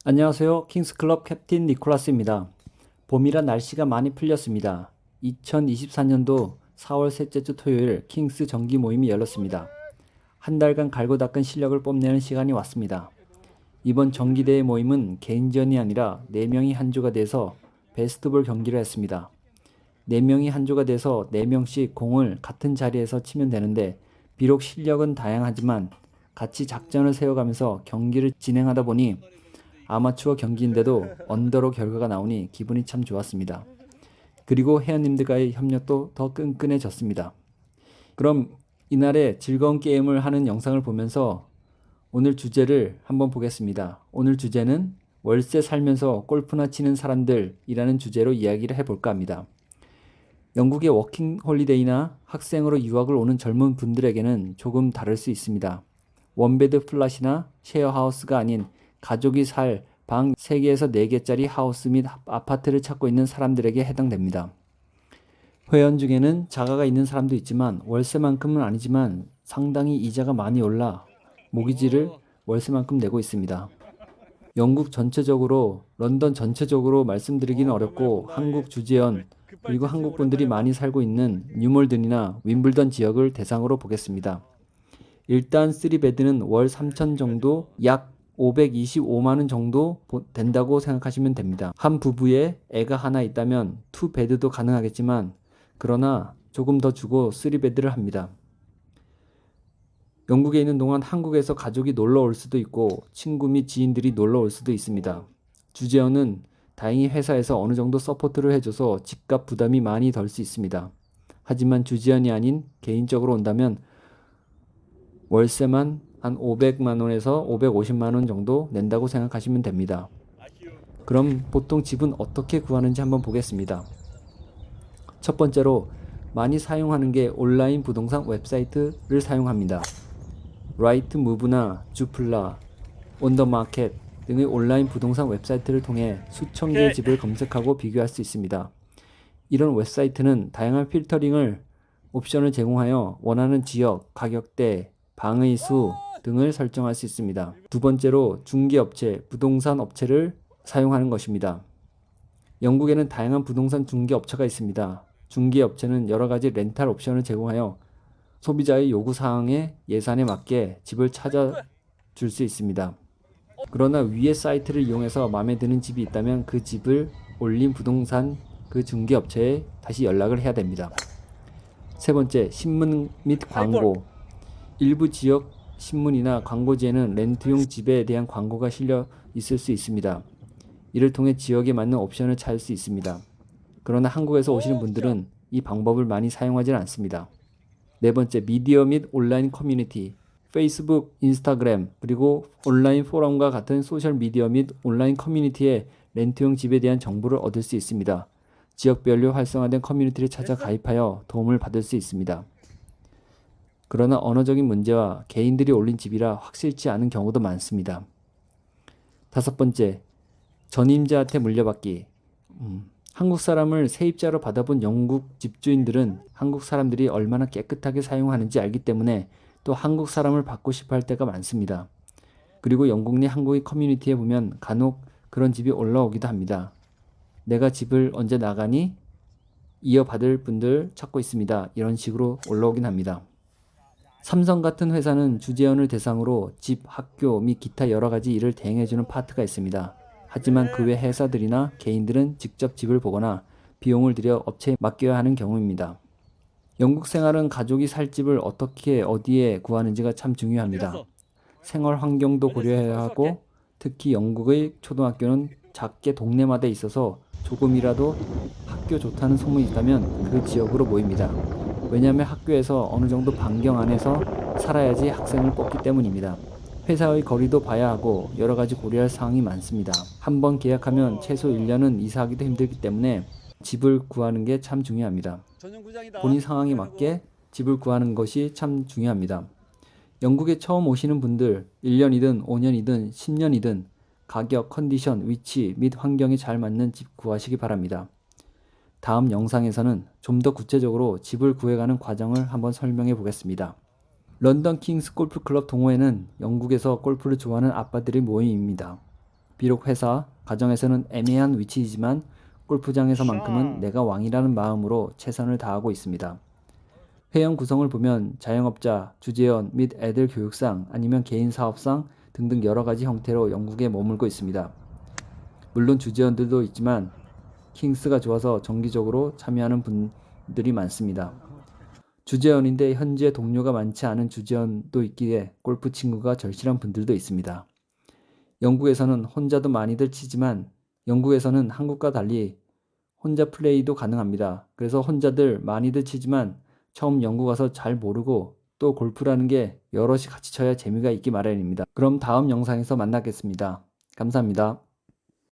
안녕하세요. 킹스클럽 캡틴 니콜라스입니다. 봄이라 날씨가 많이 풀렸습니다. 2024년도 4월 셋째 주 토요일 킹스 정기 모임이 열렸습니다. 한 달간 갈고 닦은 실력을 뽐내는 시간이 왔습니다. 이번 정기대회 모임은 개인전이 아니라 4명이 한 조가 돼서 베스트볼 경기를 했습니다. 4명이 한 조가 돼서 4명씩 공을 같은 자리에서 치면 되는데 비록 실력은 다양하지만 같이 작전을 세워가면서 경기를 진행하다 보니 아마추어 경기인데도 언더로 결과가 나오니 기분이 참 좋았습니다. 그리고 회원님들과의 협력도 더 끈끈해졌습니다. 그럼 이날의 즐거운 게임을 하는 영상을 보면서 오늘 주제를 한번 보겠습니다. 오늘 주제는 월세 살면서 골프나 치는 사람들이라는 주제로 이야기를 해볼까 합니다. 영국의 워킹 홀리데이나 학생으로 유학을 오는 젊은 분들에게는 조금 다를 수 있습니다. 원베드 플랫이나 쉐어하우스가 아닌 가족이 살 방 3개에서 4개짜리 하우스 및 아파트를 찾고 있는 사람들에게 해당됩니다. 회원 중에는 자가가 있는 사람도 있지만 월세만큼은 아니지만 상당히 이자가 많이 올라 모기지를 월세만큼 내고 있습니다. 영국 전체적으로, 런던 전체적으로 말씀드리기는 어렵고 한국 주재원 그리고 한국 분들이 많이 살고 있는 뉴몰든이나 윈블던 지역을 대상으로 보겠습니다. 일단 3베드는 월 3천 정도, 약 525만원 정도 된다고 생각하시면 됩니다. 한 부부에 애가 하나 있다면 2베드도 가능하겠지만 그러나 조금 더 주고 3베드를 합니다. 영국에 있는 동안 한국에서 가족이 놀러 올 수도 있고 친구 및 지인들이 놀러 올 수도 있습니다. 주재원은 다행히 회사에서 어느 정도 서포트를 해줘서 집값 부담이 많이 덜 수 있습니다. 하지만 주재원이 아닌 개인적으로 온다면 월세만 한 500만원에서 550만원 정도 낸다고 생각하시면 됩니다. 그럼 보통 집은 어떻게 구하는지 한번 보겠습니다. 첫 번째로 많이 사용하는 게 온라인 부동산 웹사이트를 사용합니다. 라이트무브나 주플라, 온더마켓 등의 온라인 부동산 웹사이트를 통해 수천 개의 집을 검색하고 비교할 수 있습니다. 이런 웹사이트는 다양한 필터링을 옵션을 제공하여 원하는 지역, 가격대, 방의 수 등을 설정할 수 있습니다. 두 번째로 중개업체, 부동산 업체를 사용하는 것입니다. 영국에는 다양한 부동산 중개업체가 있습니다. 중개업체는 여러 가지 렌탈 옵션을 제공하여 소비자의 요구사항에 예산에 맞게 집을 찾아줄 수 있습니다. 그러나 위의 사이트를 이용해서 마음에 드는 집이 있다면 그 집을 올린 부동산 그 중개업체에 다시 연락을 해야 됩니다. 세 번째, 신문 및 광고. 일부 지역 신문이나 광고지에는 렌트용 집에 대한 광고가 실려 있을 수 있습니다. 이를 통해 지역에 맞는 옵션을 찾을 수 있습니다. 그러나 한국에서 오시는 분들은 이 방법을 많이 사용하지 않습니다. 네 번째, 미디어 및 온라인 커뮤니티. 페이스북, 인스타그램, 그리고 온라인 포럼과 같은 소셜미디어 및 온라인 커뮤니티에 렌트용 집에 대한 정보를 얻을 수 있습니다. 지역별로 활성화된 커뮤니티를 찾아 가입하여 도움을 받을 수 있습니다. 그러나 언어적인 문제와 개인들이 올린 집이라 확실치 않은 경우도 많습니다. 다섯 번째, 전임자한테 물려받기. 한국 사람을 세입자로 받아본 영국 집주인들은 한국 사람들이 얼마나 깨끗하게 사용하는지 알기 때문에 또 한국 사람을 받고 싶어 할 때가 많습니다. 그리고 영국 내 한국의 커뮤니티에 보면 간혹 그런 집이 올라오기도 합니다. 내가 집을 언제 나가니? 이어받을 분들 찾고 있습니다. 이런 식으로 올라오긴 합니다. 삼성 같은 회사는 주재원을 대상으로 집, 학교 및 기타 여러 가지 일을 대행해주는 파트가 있습니다. 하지만 그 외 회사들이나 개인들은 직접 집을 보거나 비용을 들여 업체에 맡겨야 하는 경우입니다. 영국 생활은 가족이 살 집을 어떻게 어디에 구하는지가 참 중요합니다. 생활 환경도 고려해야 하고 특히 영국의 초등학교는 작게 동네마다 있어서 조금이라도 학교 좋다는 소문이 있다면 그 지역으로 모입니다. 왜냐하면 학교에서 어느 정도 반경 안에서 살아야지 학생을 뽑기 때문입니다. 회사의 거리도 봐야 하고 여러 가지 고려할 사항이 많습니다. 한번 계약하면 최소 1년은 이사하기도 힘들기 때문에 집을 구하는 게 참 중요합니다. 본인 상황에 맞게 집을 구하는 것이 참 중요합니다. 영국에 처음 오시는 분들 1년이든 5년이든 10년이든 가격, 컨디션, 위치 및 환경에 잘 맞는 집 구하시기 바랍니다. 다음 영상에서는 좀 더 구체적으로 집을 구해가는 과정을 한번 설명해 보겠습니다. 런던 킹스 골프 클럽 동호회는 영국에서 골프를 좋아하는 아빠들의 모임입니다. 비록 회사, 가정에서는 애매한 위치이지만 골프장에서만큼은 내가 왕이라는 마음으로 최선을 다하고 있습니다. 회원 구성을 보면 자영업자, 주재원 및 애들 교육상 아니면 개인 사업상 등등 여러 가지 형태로 영국에 머물고 있습니다. 물론 주재원들도 있지만 킹스가 좋아서 정기적으로 참여하는 분들이 많습니다. 주재원인데 현재 동료가 많지 않은 주재원도 있기에 골프 친구가 절실한 분들도 있습니다. 영국에서는 혼자도 많이들 치지만 영국에서는 한국과 달리 혼자 플레이도 가능합니다. 그래서 혼자들 많이들 치지만 처음 영국 와서 잘 모르고 또 골프라는 게 여럿이 같이 쳐야 재미가 있기 마련입니다. 그럼 다음 영상에서 만나겠습니다. 감사합니다.